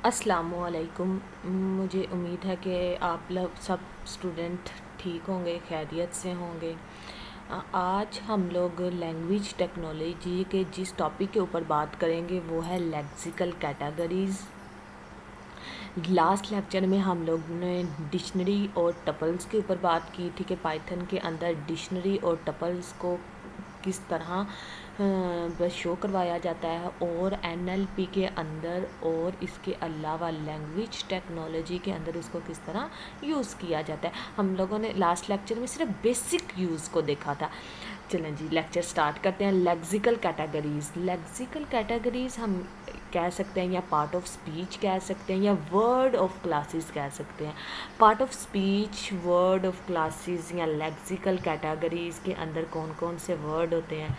अस्सलामुअलैकुम। मुझे उम्मीद है कि आप लोग सब स्टूडेंट ठीक होंगे, खैरियत से होंगे। आज हम लोग लैंग्वेज टेक्नोलॉजी के जिस टॉपिक के ऊपर बात करेंगे वो है लेक्सिकल कैटेगरीज़। लास्ट लेक्चर में हम लोग ने डिक्शनरी और टपल्स के ऊपर बात की थी कि पाइथन के अंदर डिक्शनरी और टपल्स को किस तरह शो करवाया जाता है और एनएलपी के अंदर और इसके अलावा लैंग्वेज टेक्नोलॉजी के अंदर उसको किस तरह यूज़ किया जाता है। हम लोगों ने लास्ट लेक्चर में सिर्फ बेसिक यूज़ को देखा था। चलें जी, लेक्चर स्टार्ट करते हैं। लेक्सिकल कैटेगरीज़ हम कह सकते हैं या पार्ट ऑफ स्पीच कह सकते हैं या वर्ड ऑफ क्लासेस कह सकते हैं। Part of speech, word of classes या लेक्सिकल कैटेगरीज़ के अंदर कौन कौन से वर्ड होते हैं,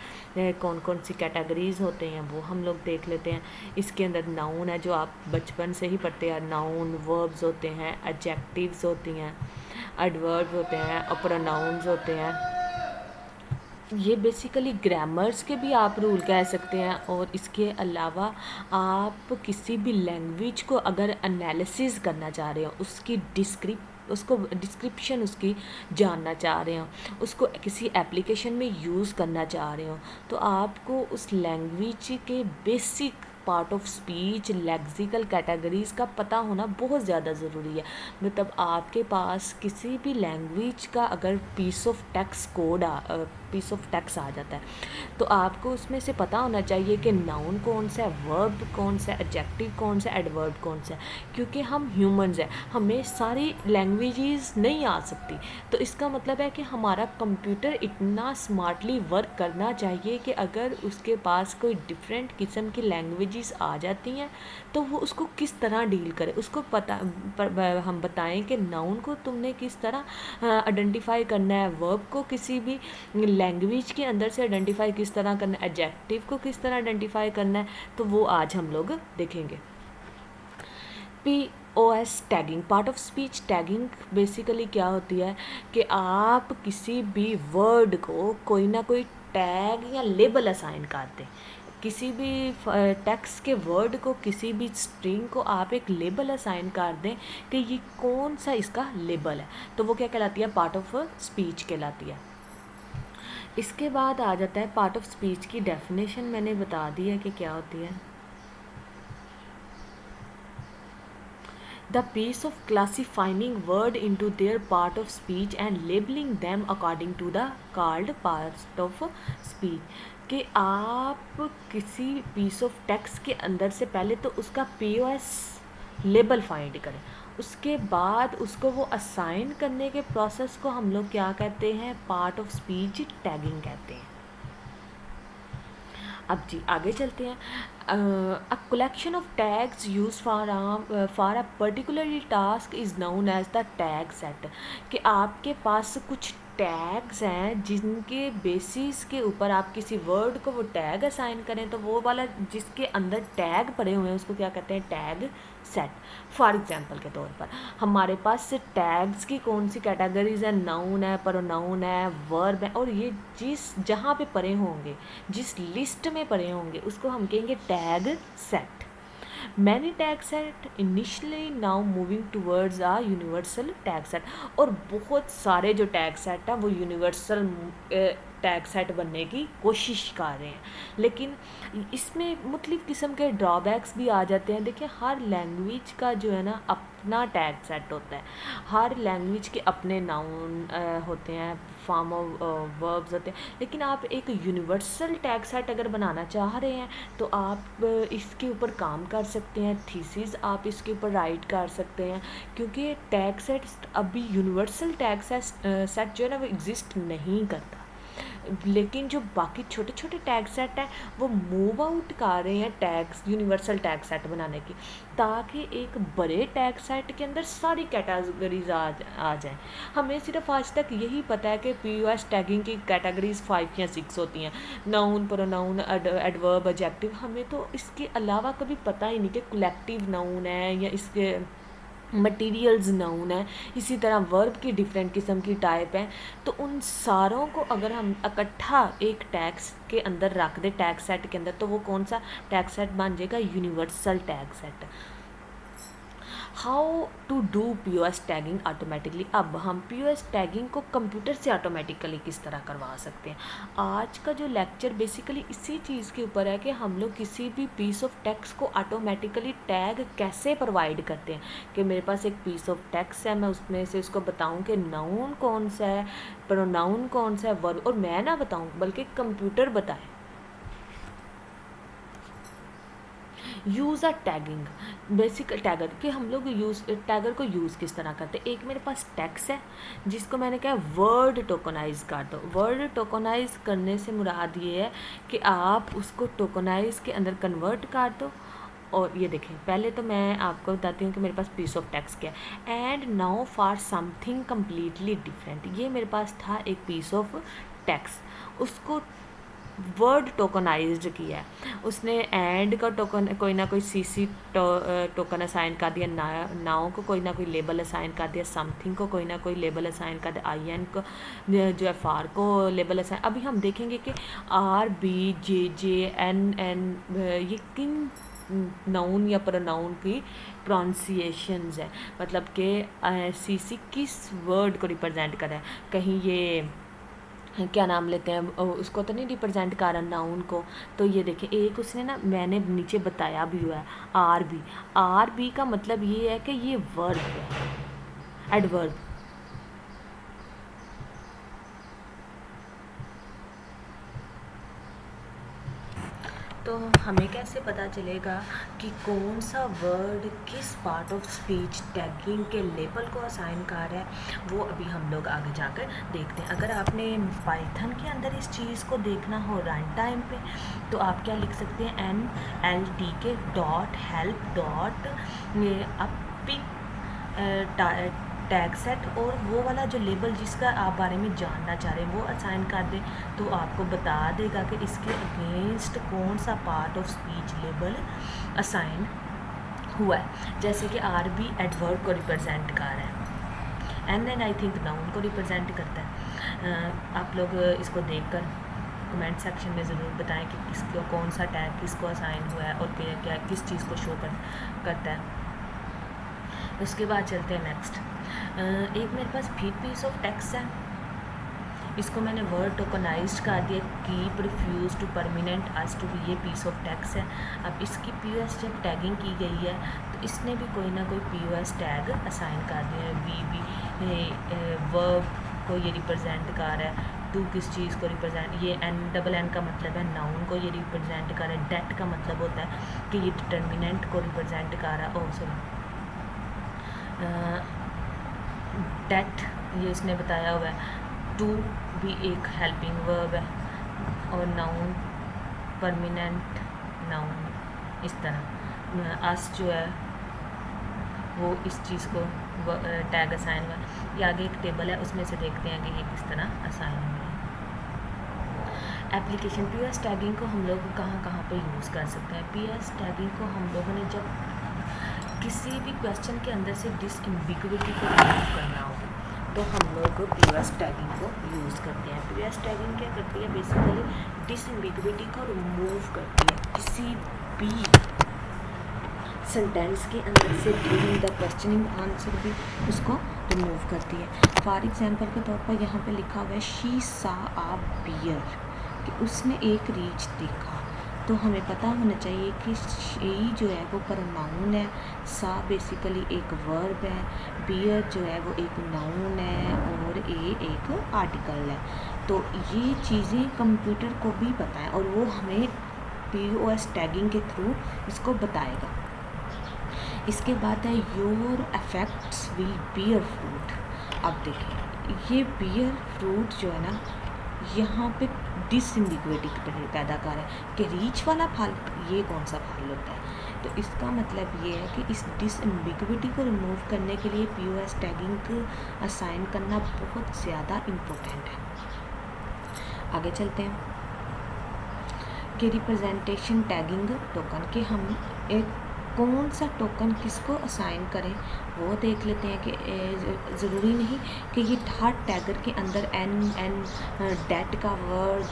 कौन कौन सी कैटेगरीज़ होते हैं वो हम लोग देख लेते हैं। इसके अंदर नाउन है जो आप बचपन से ही पढ़ते हैं। नाउन, वर्ब्स होते हैं, एडजेक्टिव्स होती हैं, एडवर्ब होते हैं और प्रोनाउंस होते हैं। ये बेसिकली ग्रामर्स के भी आप रूल कह सकते हैं। और इसके अलावा आप किसी भी लैंग्वेज को अगर एनालिसिस करना चाह रहे हो, उसको डिस्क्रिप्शन उसकी जानना चाह रहे हो, उसको किसी एप्लीकेशन में यूज़ करना चाह रहे हो, तो आपको उस लैंग्वेज के basic part of speech, lexical categories का पता होना बहुत ज़्यादा ज़रूरी है। मतलब आपके पास किसी भी लैंग्वेज का अगर पीस ऑफ टेक्स्ट आ जाता है तो आपको उसमें से पता होना चाहिए कि नाउन कौन सा है, वर्ब कौन सा है, एडजेक्टिव कौन सा है, एडवर्ब कौन सा है। क्योंकि हम ह्यूमंस हैं, हमें सारी लैंग्वेजेस नहीं आ सकती। तो इसका मतलब है कि हमारा कंप्यूटर इतना स्मार्टली वर्क करना चाहिए कि अगर उसके पास कोई डिफरेंट किस्म की लैंग्वेजेस आ जाती हैं तो वो उसको किस तरह डील करे, उसको हम बताएं कि नाउन को तुमने किस तरह आइडेंटिफाई करना है, वर्ब को किसी भी लैंग्वेज के अंदर से आइडेंटिफाई किस तरह करना है, एडजेक्टिव को किस तरह आइडेंटिफाई करना है, तो वो आज हम लोग देखेंगे। POS tagging, part of speech tagging basically क्या होती है कि आप किसी भी वर्ड को कोई ना कोई टैग या लेबल असाइन कर दें। किसी भी टेक्स्ट के वर्ड को, किसी भी स्ट्रिंग को आप एक लेबल असाइन कर दें कि ये कौन सा इसका लेबल है, तो वो क्या कहलाती है, पार्ट ऑफ स्पीच कहलाती है। इसके बाद आ जाता है पार्ट ऑफ स्पीच की डेफिनेशन। मैंने बता दी है कि क्या होती है। The piece of classifying word into their part of speech and labeling them according to the called part of speech। कि आप किसी पीस ऑफ टेक्स्ट के अंदर से पहले तो उसका POS लेबल फाइंड करें, उसके बाद उसको वो असाइन करने के प्रोसेस को हम लोग क्या कहते हैं, पार्ट ऑफ स्पीच टैगिंग कहते हैं। अब जी आगे चलते हैं। A collection of tags use for a particular task is known as the tag set. कि आपके पास कुछ टैग्स हैं जिनके बेसिस के ऊपर आप किसी वर्ड को वो टैग असाइन करें, तो वो वाला जिसके अंदर टैग पड़े हुए हैं उसको क्या कहते हैं, टैग सेट। फॉर एग्जांपल के तौर पर हमारे पास टैग्स की कौन सी कैटेगरीज है, नाउन है, प्रोनाउन है, वर्ब है, और ये जहाँ पे पड़े होंगे, जिस लिस्ट में पड़े होंगे उसको हम कहेंगे tag set. Many tag set initially now moving towards a universal tag set. और बहुत सारे जो टैग सेट हैं वो यूनिवर्सल टैग सेट बनने की कोशिश कर रहे हैं, लेकिन इसमें मुख्तलिफ़ किस्म के ड्रॉबैक्स भी आ जाते हैं। देखिए, हर लैंग्वेज का जो है ना अपना टैग सेट होता है, हर लैंग्वेज के अपने नाउन होते हैं, फॉर्म ऑफ वर्ब्स होते हैं। लेकिन आप एक यूनिवर्सल टैग सेट अगर बनाना चाह रहे हैं तो आप इसके ऊपर काम कर सकते हैं, थीसिस आप इसके ऊपर राइट कर सकते हैं, क्योंकि टैग सेट अभी यूनिवर्सल टैग सेट जो है ना वो एग्जिस्ट नहीं करता। लेकिन जो बाकी छोटे छोटे टैग सेट हैं वो मूव आउट कर रहे हैं टैग्स, यूनिवर्सल टैग सेट बनाने की, ताकि एक बड़े टैग सेट के अंदर सारी कैटेगरीज आ जाएं। हमें सिर्फ आज तक यही पता है कि POS टैगिंग की कैटेगरीज 5 या 6 होती हैं, नाउन, प्रोनाउन, एडवर्ब, एडजेक्टिव। हमें तो इसके अलावा कभी पता ही नहीं कि कलेक्टिव नाउन है या इसके मटीरियल्स नाउन है, इसी तरह वर्ब की डिफरेंट किस्म की टाइप है। तो उन सारों को अगर हम इकट्ठा एक टैग्स के अंदर रख दे, टैग सेट के अंदर, तो वो कौन सा टैग सेट बन जाएगा, universal tag set. How to do POS tagging automatically. अब हम POS टैगिंग को कंप्यूटर से ऑटोमेटिकली किस तरह करवा सकते हैं। आज का जो लेक्चर बेसिकली इसी चीज़ के ऊपर है कि हम लोग किसी भी पीस ऑफ टेक्स्ट को ऑटोमेटिकली टैग कैसे प्रोवाइड करते हैं। कि मेरे पास एक पीस ऑफ टेक्स्ट है, मैं उसमें से उसको बताऊं कि नाउन कौन सा है, प्रोनाउन कौन सा है, वर्ब, और मैं ना बताऊं बल्कि कंप्यूटर बताए। यूज़ अ टैगिंग, बेसिक टैगर कि हम लोग टैगर को यूज़ किस तरह करते हैं। एक मेरे पास टैक्स है जिसको मैंने कहा वर्ड टोकनाइज कर दो। वर्ड टोकनाइज करने से मुराद ये है कि आप उसको टोकनाइज के अंदर कन्वर्ट कर दो। और ये देखें, पहले तो मैं आपको बताती हूँ कि मेरे पास पीस ऑफ टेक्स्ट क्या है। And now for something completely different, ये मेरे पास था एक पीस ऑफ टेक्स्ट, उसको वर्ड टोकनाइज्ड किया है उसने। एंड का टोकन कोई ना कोई CC टोकन असाइन कर दिया, नाउ को कोई ना कोई लेबल असाइन कर दिया, समथिंग को कोई ना कोई लेबल असाइन कर दिया, IN को जो है फार को लेबल असाइन। अभी हम देखेंगे कि RBJJNN ये किन नाउन या प्रोनाउन की प्रोनाउंसिएशंस है, मतलब कि CC किस वर्ड को रिप्रेजेंट कर रहा है। कहीं ये क्या नाम लेते हैं उसको तो नहीं रिप्रेजेंट कर रहा नाउन को। तो ये देखें, एक उसने ना मैंने नीचे बताया भी हुआ है RB का मतलब ये है कि ये वर्ब है, एडवर्ब। तो हमें कैसे पता चलेगा कि कौन सा वर्ड किस पार्ट ऑफ स्पीच टैगिंग के लेबल को असाइन कर रहा है, वो अभी हम लोग आगे जाकर देखते हैं। अगर आपने पाइथन के अंदर इस चीज़ को देखना हो रन टाइम पे, तो आप क्या लिख सकते हैं, NLTK dot help dot pick tag set, और वो वाला जो लेबल जिसका आप बारे में जानना चाह रहे हैं वो असाइन कर दें, तो आपको बता देगा कि इसके अगेंस्ट कौन सा part of speech label assign हुआ है। जैसे कि RB एडवर्ब को रिप्रेजेंट कर रहा है, NN आई थिंक नाउन को रिप्रेजेंट करता है। आप लोग इसको देखकर कमेंट सेक्शन में ज़रूर बताएं कि किसको कौन सा टैग किसको असाइन हुआ है और क्या किस चीज़ को शो करता है। उसके बाद चलते हैं नेक्स्ट। एक मेरे पास फिर पीस ऑफ टेक्स्ट है, इसको मैंने वर्ड टोकनाइज्ड कर दिया, keep refuse to permanent as to be, ये पीस ऑफ टेक्स्ट है। अब इसकी POS जब टैगिंग की गई है तो इसने भी कोई ना कोई POS टैग असाइन कर दिया है। वर्ब को ये रिप्रेजेंट कर रहा है, टू किस चीज़ को रिप्रेजेंट, ये NNN का मतलब है नाउन को ये रिप्रेजेंट कर रहा है। डेट का मतलब होता है कि ये डिटर्मिनेंट को रिप्रेजेंट कर रहा है। ओह सॉरी, डेट ये इसने बताया हुआ है। टू भी एक हेल्पिंग वर्ब है, और नाउन परमानेंट नाउन, इस तरह अस जो है वो इस चीज़ को टैग असाइन हुआ है। ये आगे एक टेबल है, उसमें से देखते हैं कि ये किस तरह असाइन हुआ है। एप्लीकेशन POS टैगिंग को हम लोग कहाँ कहाँ पे यूज़ कर सकते हैं। POS टैगिंग को हम लोगों ने जब किसी भी क्वेश्चन के अंदर से डिसएम्बिगुइटी को रिमूव करना हो तो हम लोग POS टैगिंग को यूज़ करते हैं। POS टैगिंग क्या करती है, बेसिकली डिसएम्बिगुइटी को रिमूव करती है, किसी भी सेंटेंस के अंदर से ड्यूरिंग द क्वेश्चनिंग आंसर भी उसको रिमूव करती है। फॉर एग्जांपल के तौर पर यहाँ पे लिखा हुआ है शी सा आ बियर, कि उसने एक रीछ देखा, तो हमें पता होना चाहिए कि शी जो है वो प्रोनाउन है, सा बेसिकली एक वर्ब है, बियर जो है वो एक नाउन है, और ए एक आर्टिकल है। तो ये चीज़ें कंप्यूटर को भी पता है और वो हमें POS टैगिंग के थ्रू इसको बताएगा। इसके बाद है your affects will beer fruit. अब देखिए, ये बियर फ्रूट जो है ना, यहाँ पे डिसएम्बिगुइटी पैदा कर रहा है कि रीच वाला फल ये कौन सा फल होता है। तो इसका मतलब ये है कि इस डिसएम्बिगुइटी को रिमूव करने के लिए POS टैगिंग असाइन करना बहुत ज़्यादा इम्पोर्टेंट है। आगे चलते हैं कि रिप्रेजेंटेशन टैगिंग टोकन, कि हम एक कौन सा टोकन किसको असाइन करें वो देख लेते हैं कि ज़रूरी नहीं कि ये हर टैगर के अंदर एन डेट का वर्ड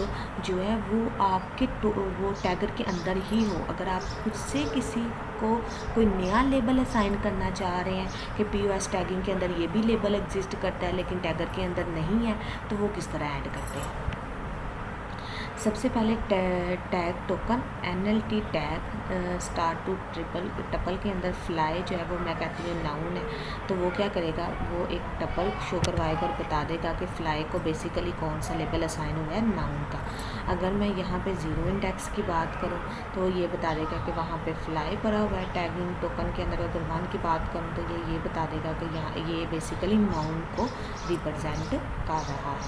जो है वो आपके वो टैगर के अंदर ही हो। अगर आप खुद से किसी को कोई नया लेबल असाइन करना चाह रहे हैं कि POS टैगिंग के अंदर ये भी लेबल एग्जिस्ट करता है लेकिन टैगर के अंदर नहीं है, तो वो किस तरह ऐड करते हैं। सबसे पहले tag token NLT tag star to tuple के अंदर फ्लाई जो है वो मैं कहती हूँ नाउन है, तो वो क्या करेगा, वो एक टपल शो करवाएगा और बता देगा कि फ़्लाई को बेसिकली कौन सा लेबल असाइन हुआ है नाउन का। अगर मैं यहाँ पे ज़ीरो इंडेक्स की बात करूँ तो ये बता देगा कि वहाँ पे फ़्लाई पड़ा हुआ है टैगिंग टोकन के अंदर। अगर 1 की बात करूँ तो ये बता देगा कि यहाँ ये बेसिकली नाउन को रिप्रेजेंट कर रहा है।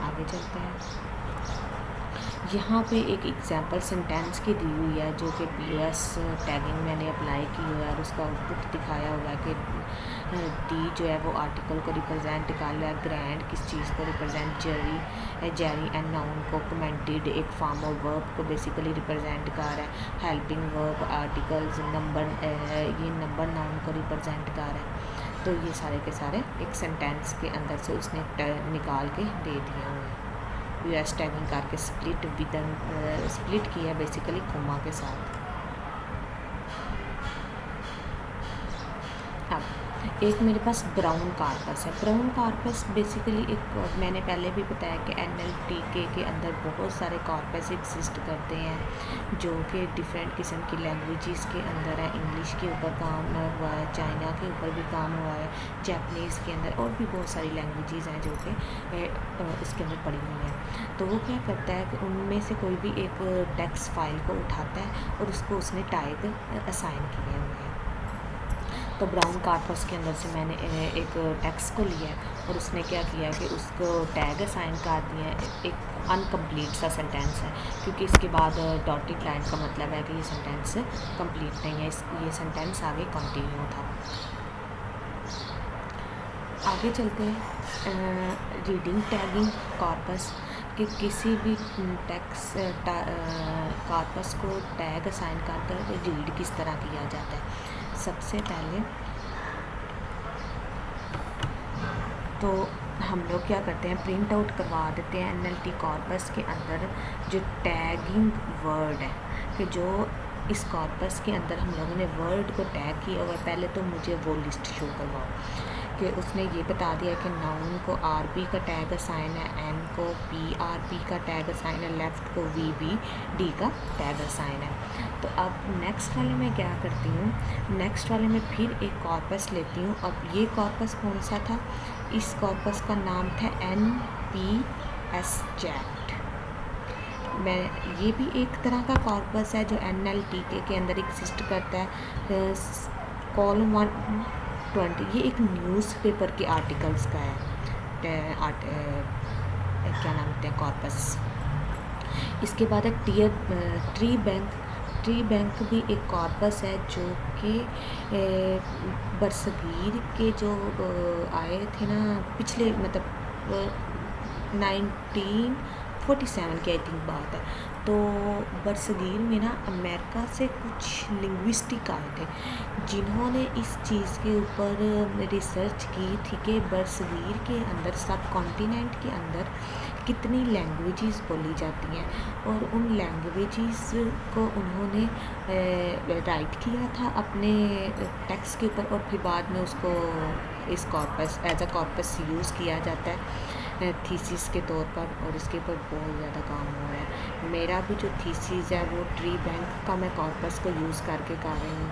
आगे चलते हैं। यहाँ पे एक एग्जांपल सेंटेंस की दी हुई है जो कि POS टैगिंग मैंने अप्लाई की हुआ है और उसका आउटपुट दिखाया हुआ है कि डी जो है वो आर्टिकल को रिप्रेजेंट कर रहा है, ग्रैंड किस चीज़ को रिप्रेजेंट, जेरी एंड नाउन को, कमेंटेड एक फॉर्म ऑफ वर्ब को बेसिकली रिप्रेजेंट कर रहा है, हेल्पिंग वर्ब आर्टिकल्स, नंबर ये नंबर नाउन को रिप्रेजेंट कर रहा है। तो ये सारे के सारे एक सेंटेंस के अंदर से उसने निकाल के दे दिए हुए हैं। POS टैगिंग करके स्प्लिट किया बेसिकली कोमा के साथ। अब एक मेरे पास ब्राउन कार्पस है। ब्राउन कार्पस बेसिकली एक, मैंने पहले भी बताया कि NLTK के अंदर बहुत सारे कार्पस एग्जिस्ट करते हैं जो कि डिफरेंट किस्म की लैंग्वेजेस के अंदर है। इंग्लिश के ऊपर काम हुआ है, चाइना के ऊपर भी काम हुआ है, जापानीज़ के अंदर और भी बहुत सारी लैंग्वेजेस हैं जो कि इसके अंदर पड़ी हुई हैं। तो वो क्या करता है कि उनमें से कोई भी एक टेक्स्ट फाइल को उठाता है और उसको उसने टैग असाइन किए हुए हैं। तो ब्राउन कार्पस के अंदर से मैंने एक टेक्स्ट को लिया और उसने क्या किया कि उसको टैग असाइन कर दिया है। एक अनकम्प्लीट सा सेंटेंस है क्योंकि इसके बाद डॉटेड लाइन का मतलब है कि ये सेंटेंस कंप्लीट नहीं है, ये सेंटेंस आगे कंटिन्यू था। आगे चलते हैं। रीडिंग टैगिंग कॉर्पस कि किसी भी टेक्स्ट कॉर्पस को टैग असाइन कर रीड किस तरह किया जाता है। सबसे पहले तो हम लोग क्या करते हैं, प्रिंट आउट करवा देते हैं NLT कॉर्पस के अंदर जो टैगिंग वर्ड है कि जो इस कॉर्पस के अंदर हम लोगों ने वर्ड को टैग किया हुआ है। पहले तो मुझे वो लिस्ट शो करवाओ कि उसने ये बता दिया कि नाउन को RP का टैग असाइन है, N को PRP का टैग असाइन है, लेफ़्ट को VBD का टैग असाइन है। तो अब नेक्स्ट वाले में क्या करती हूँ, नेक्स्ट वाले में फिर एक कॉर्पस लेती हूँ। अब ये कॉर्पस कौन सा था, इस कॉर्पस का नाम था NPS चैट। मैं ये भी एक तरह का कॉर्पस है जो NLTK के अंदर एग्जिस्ट करता है। कॉलम 120 ये एक न्यूज़पेपर के आर्टिकल्स का है, क्या नाम होते हैं कॉर्पस। इसके बाद है ट्री बैंक भी एक कॉर्पस है जो कि बरसगीर के जो आए थे ना पिछले, मतलब 1947 की आई थिंक बात है। तो बरसगीर में ना अमेरिका से कुछ लिंग्विस्टिक आए थे जिन्होंने इस चीज़ के ऊपर रिसर्च की थी कि बरसगीर के अंदर सब कॉन्टिनेंट के अंदर कितनी लैंग्वेजेस बोली जाती हैं, और उन लैंग्वेजेस को उन्होंने राइट किया था अपने टेक्स्ट के ऊपर और फिर बाद में उसको इस corpus as a corpus use किया जाता है थीसिस के तौर पर, और इसके ऊपर बहुत ज़्यादा काम हो रहा है। मेरा भी जो थीसिस है वो ट्री बैंक का मैं कॉर्पस को यूज़ करके कर रही हूँ।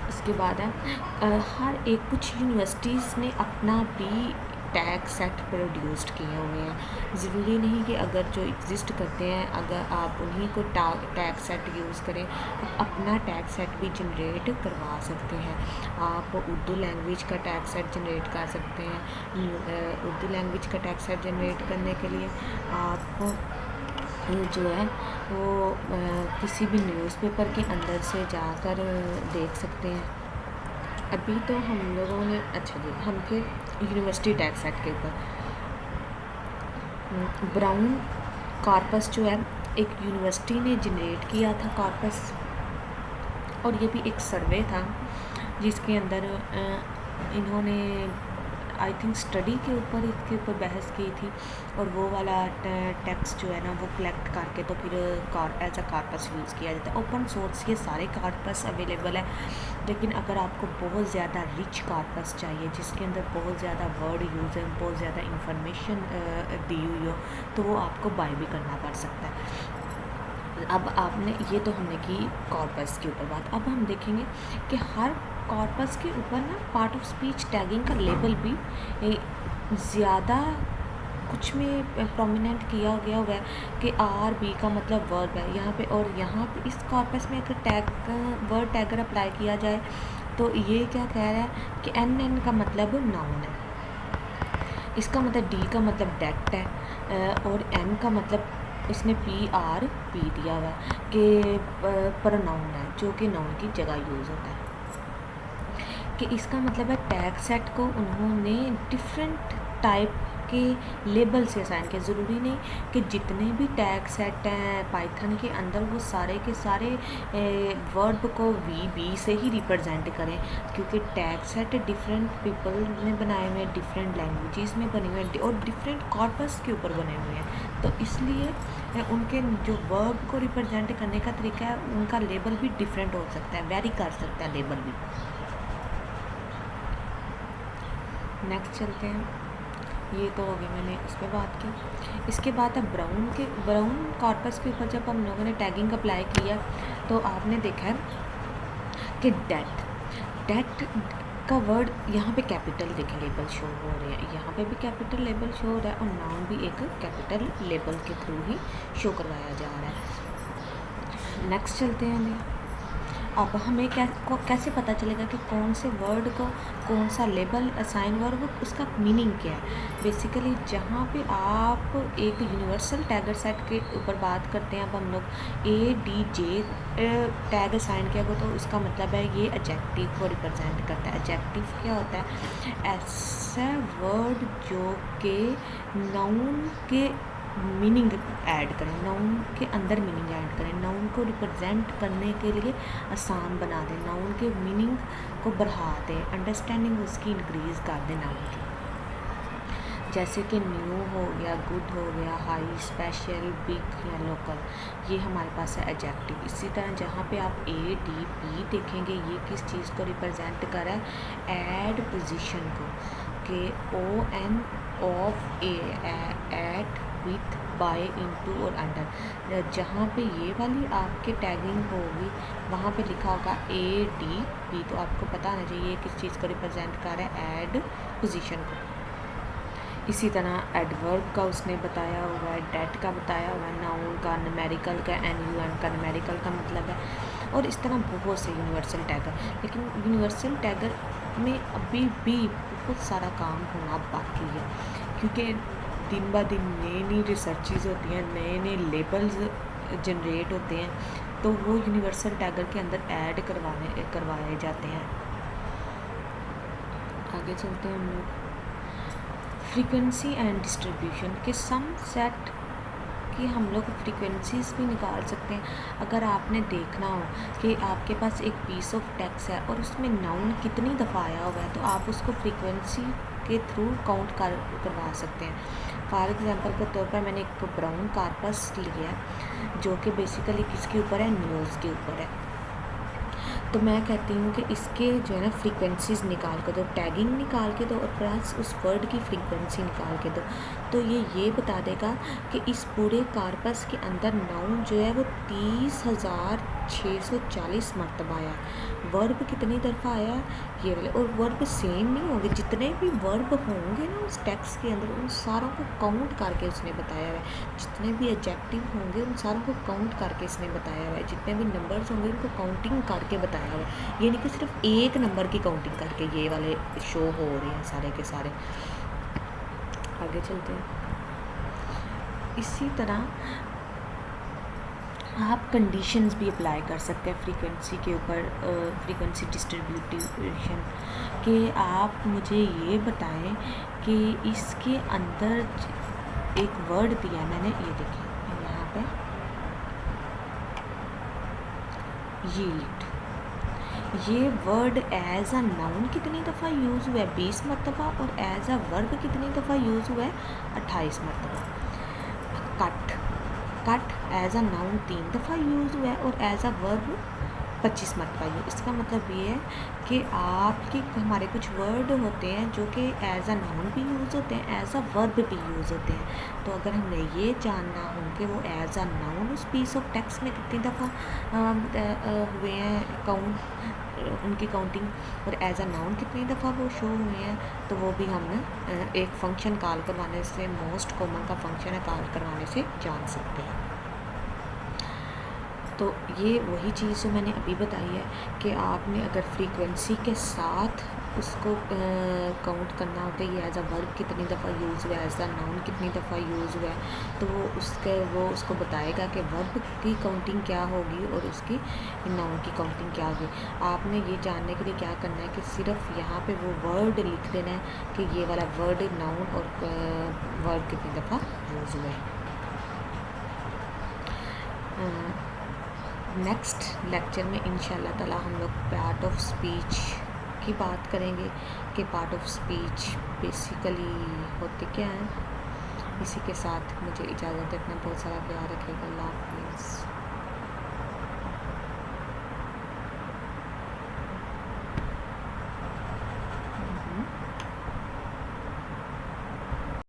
इसके बाद है हर एक कुछ यूनिवर्सिटीज़ ने अपना भी टैग सेट प्रोड्यूस्ड किए हुए हैं। ज़रूरी नहीं कि अगर जो एग्जिस्ट करते हैं अगर आप उन्हीं को टैग सेट यूज़ करें, आप अपना टैग सेट भी जनरेट करवा सकते हैं। आप उर्दू लैंग्वेज का टैग सेट जनरेट कर सकते हैं। उर्दू लैंग्वेज का टैग सेट जनरेट करने के लिए आप जो है वो किसी भी न्यूज़पेपर के अंदर से जाकर देख सकते हैं। अभी तो हम लोगों ने, अच्छा जी, हम फिर यूनिवर्सिटी टैग सेट के ऊपर ब्राउन कॉर्पस जो है एक यूनिवर्सिटी ने जनरेट किया था कॉर्पस, और ये भी एक सर्वे था जिसके अंदर इन्होंने आई थिंक स्टडी के ऊपर इसके ऊपर बहस की थी, और वो वाला टेक्स्ट जो है ना वो कलेक्ट करके तो फिर एज अ कॉर्पस यूज़ किया जाता है। ओपन सोर्स ये सारे कॉर्पस अवेलेबल है, लेकिन अगर आपको बहुत ज़्यादा रिच कॉर्पस चाहिए जिसके अंदर बहुत ज़्यादा वर्ड यूज़ है, बहुत ज़्यादा इंफॉर्मेशन दी हुई हो, तो वो आपको बाय भी करना पड़ सकता है। अब आपने ये तो हमने की कॉर्पस के ऊपर बात। अब हम देखेंगे कि हर कॉर्पस के ऊपर ना पार्ट ऑफ स्पीच टैगिंग का लेबल भी ज़्यादा कुछ में प्रोमिनेंट किया गया हुआ है कि आर बी का मतलब वर्ब है यहाँ पे, और यहाँ पे इस कॉर्पस में अगर टैग वर्ड टैगर अप्लाई किया जाए तो ये क्या कह रहा है कि एन का मतलब नाउन है, इसका मतलब डी का मतलब डेट है, और एम का मतलब इसने पी दिया हुआ है कि प्रोनाउन है जो कि नाउन की जगह यूज़ होता है। कि इसका मतलब है टैग सेट को उन्होंने डिफरेंट टाइप के लेबल से असाइन किया। ज़रूरी नहीं कि जितने भी टैग सेट हैं पाइथन के अंदर वो सारे के सारे वर्ब को बी से ही रिप्रेजेंट करें, क्योंकि टैग सेट डिफरेंट पीपल ने बनाए हुए हैं, डिफरेंट लैंग्वेजेस में बने हुए हैं और डिफरेंट कॉर्पस के ऊपर बने हुए हैं, तो इसलिए उनके जो वर्ब को रिप्रेजेंट करने का तरीका है उनका लेबल भी डिफरेंट हो सकता है, वेरी कर सकता है लेबल भी। नेक्स्ट चलते हैं, ये तो होगी मैंने इस पर बात की। इसके बाद अब ब्राउन कॉर्पस के ऊपर जब हम लोगों ने टैगिंग अप्लाई किया तो आपने देखा है कि डेट का वर्ड यहाँ पे कैपिटल देखें लेबल शो हो रहे हैं, यहाँ पे भी कैपिटल लेबल शो हो रहा है और नाउन भी एक कैपिटल लेबल के थ्रू ही शो करवाया जा रहा है। नेक्स्ट चलते हैं। अब हमें कैसे पता चलेगा कि कौन से वर्ड को कौन सा लेबल असाइन वर्ब उसका मीनिंग क्या है। बेसिकली जहाँ पे आप एक यूनिवर्सल टैगर सेट के ऊपर बात करते हैं, अब हम लोग ADJ टैग असाइन किया गया तो उसका मतलब है ये एडजेक्टिव को रिप्रेजेंट करता है। एडजेक्टिव क्या होता है? ऐसा वर्ड जो कि नाउन के मीनिंग ऐड करें, नाउन के अंदर मीनिंग ऐड करें, नाउन को रिप्रेजेंट करने के लिए आसान बना दें, नाउन के मीनिंग को बढ़ा दें, अंडरस्टैंडिंग उसकी इंक्रीज़ कर दें नाउन की। जैसे कि न्यू हो गया, गुड हो गया, हाई, स्पेशल, बिग या लोकल, ये हमारे पास है एडजेक्टिव। इसी तरह जहाँ पे आप ADP देखेंगे ये किस चीज़ को रिप्रेजेंट कर रहा है? ऐड पोजीशन को, के ON of at with by into और अंडर। जहाँ पे ये वाली आपके टैगिंग होगी वहाँ पे लिखा होगा ADP, तो आपको पता होना चाहिए किस चीज़ को रिप्रेजेंट कर रहा है, ऐड पोजीशन को। इसी तरह एडवर्ब का उसने बताया हुआ है, डेट का बताया हुआ है, नाउन का, न्यूमेरिकल का, NUN का न्यूमेरिकल का मतलब है, और इस तरह बहुत से यूनिवर्सल टैगर। लेकिन यूनिवर्सल टैगर में अभी भी बहुत सारा काम होना बाकी है, क्योंकि दिन ब दिन नई रिसर्चेज होती हैं, नए लेबल्स जनरेट होते हैं, तो वो यूनिवर्सल टैगर के अंदर ऐड करवाए जाते हैं। आगे चलते हैं हम लोग। फ्रीक्वेंसी एंड डिस्ट्रीब्यूशन के सम सेट की हम लोग फ्रीक्वेंसीज भी निकाल सकते हैं। अगर आपने देखना हो कि आपके पास एक पीस ऑफ टेक्स्ट है और उसमें नाउन कितनी दफ़ा आया हुआ है, तो आप उसको फ्रीक्वेंसी के थ्रू काउंट करवा सकते हैं। फॉर एग्जांपल के तौर पर मैंने एक ब्राउन कॉर्पस लिया है जो कि बेसिकली किसके ऊपर है? न्यूज़ के ऊपर है। तो मैं कहती हूँ कि इसके जो है ना फ्रीक्वेंसीज निकाल के दो, टैगिंग निकाल के दो और प्लस उस वर्ड की फ्रीक्वेंसी निकाल के दो, तो ये बता देगा कि इस पूरे कॉर्पस के अंदर नाउन जो है वो 30,640 मरतबा आया। वर्ब कितनी दफ़ा आया ये वाले, और वर्ब सेम नहीं होंगे, जितने भी वर्ब होंगे ना उस टेक्स्ट के अंदर उन सारों को काउंट करके उसने बताया हुआ है। जितने भी एडजेक्टिव होंगे उन सारों को काउंट करके इसने बताया हुआ है। जितने भी नंबर्स होंगे उनको काउंटिंग करके बताया हुआ है। ये नहीं कि सिर्फ एक नंबर की काउंटिंग करके ये वाले शो हो रहे हैं सारे के सारे। आगे चलते हैं। इसी तरह आप कंडीशंस भी अप्लाई कर सकते हैं फ्रीक्वेंसी के ऊपर, फ्रीक्वेंसी डिस्ट्रीब्यूशन कि आप मुझे ये बताएं कि इसके अंदर एक वर्ड दिया है मैंने, ये देखिए यहाँ पे यील्ड। ये वर्ड एज अ नाउन कितनी दफ़ा यूज़ हुआ है? 20 मरतबा। और एज अ वर्ब कितनी दफ़ा यूज़ हुआ है? 28 मरतबा। Cut, cut as a noun 3 दफ़ा यूज़ हुआ है और एज अ वर्ब 25 मरतबा यूज़। इसका मतलब ये है कि आपके हमारे कुछ वर्ड होते हैं जो कि एज अ नाउन भी यूज़ होते हैं, एज अ वर्ब भी यूज़ होते हैं। तो अगर हमने ये जानना हो कि वो एज अ नाउन उस पीस ऑफ टेक्स्ट में कितनी दफ़ा हुए हैं काउंट, उनकी काउंटिंग, और एज अ नाउन कितनी दफ़ा वो शो हुए हैं, तो वो भी हम एक फंक्शन कॉल करवाने से, मोस्ट कॉमन का फंक्शन है कॉल करवाने से जान सकते हैं। तो ये वही चीज़ जो मैंने अभी बताई है कि आपने अगर फ्रीक्वेंसी के साथ उसको काउंट करना होता है, ये एज अ वर्ब कितनी दफ़ा यूज़ हुआ है, एज अ नाउन कितनी दफ़ा यूज़ हुआ है, तो वो उसको बताएगा कि वर्ब की काउंटिंग क्या होगी और उसकी नाउन की काउंटिंग क्या होगी। आपने ये जानने के लिए क्या करना है कि सिर्फ यहाँ पे वो वर्ड लिख देना है कि ये वाला वर्ड नाउन और वर्ब कितनी दफ़ा यूज़ हुआ है। नेक्स्ट लेक्चर में इंशाल्लाह ताला हम लोग पार्ट ऑफ स्पीच की बात करेंगे कि पार्ट ऑफ स्पीच बेसिकली होते क्या हैं। इसी के साथ मुझे इजाज़त है, अपना बहुत सारा ख्याल रखिएगा। अल्लाह हाफ़िज़।